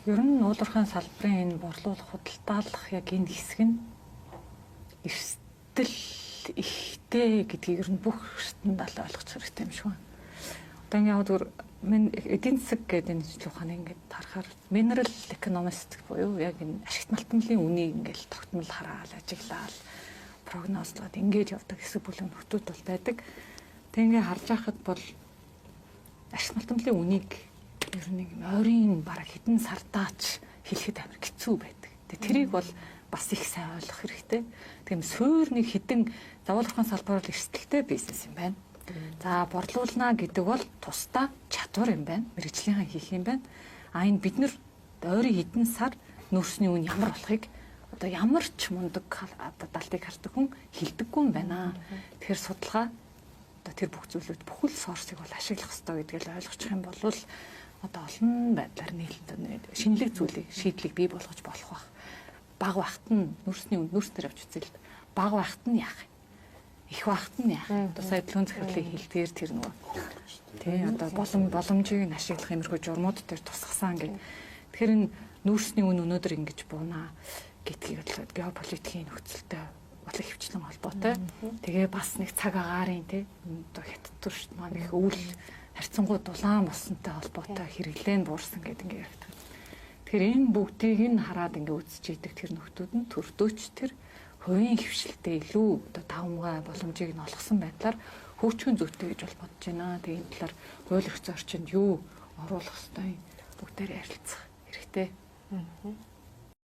Ер нь уулуурхайн салбарын энэ борлуулах худалдаалах яг энэ хэсэг нь эрсдэл ихтэй гэдгийг ер нь бүх эрсдэнд ойлгох хэрэгтэй юм шиг байна. Одоо яг зөв минь эдийн засаг гэдэг энэ жил ухааны ингээд харахаар mineral economist буюу яг энэ ашигт малтмлын үнийг ингээд тогтмол хараал ажиглал прогнозлоод ингэж явдаг хэсэг бүлэг нөхдүүд бол байдаг. Тэг ингээд харж байхад бол ашигт малтмлын үнийг ер нь ойрын бараг хэдэн сардаач хэлэхэд амар хэцүү байдаг. Тэрийг бол бас их сайн ойлгох хэрэгтэй. Тийм суурь нэг хэдэн заавалхан салбараар эрсдэлтэй бизнес юм байна. За борлуулна гэдэг бол тусдаа чадвар юм байна. Мэргэжлийнхэн хийх юм байна. Энэ бид нар ойрын хэдэн сар нөөцний үн ямар болохыг одоо ямар ч мундаг одоо далтыг хардаг хүн хилдэггүй юм байна. Тэгэхээр судалгаа одоо тэр бүх зүйлүүд бүхэл сорсыг бол ашиглах хэрэгтэй гэдгийг ойлгочих юм бол одоо олон байдлаар нийлээд шинэлэг зүйлийг шийдлийг бий болгож болох байх. Бага багт нь нөөцний үнд нөөцнөр авч үзэл бага багт нь яах их багт нь яах одоо сая төлөв захирлын хэлдгээр тэр нөгөө тий одоо боломжийг нь ашиглах юмрхүү журмууд дээр тусгасан гэх. Тэгэхээр энэ нөөцний үн өнөөдөр ингэж буунаа гэдгийг бодлоо геополитикийн нөхцөлтэй бол хөвчлэн холбоотой. Тэгээ бас нэг цаг агаарын тий одоо хятад төршд маань их өвөл харьцангуй дулаан болсонтой холбоотой хэрэглээ нь буурсан гэдэг ингээд яригддаг. Тэгэхээр энэ бүгдийг нь хараад ингээд үзэж идэг тэр нөхдүүд нь төрдөөч тэр хувийн хөвшилтэй илүү одоо тавмгай боломжийг нь олгосон байдлаар хөгжихүн зүйтэй гэж бол бодож байна. Тэгээ энэ талаар хууль эрх зүйн орчинд юу оруулах ёстой бүгдээр ярилцах хэрэгтэй.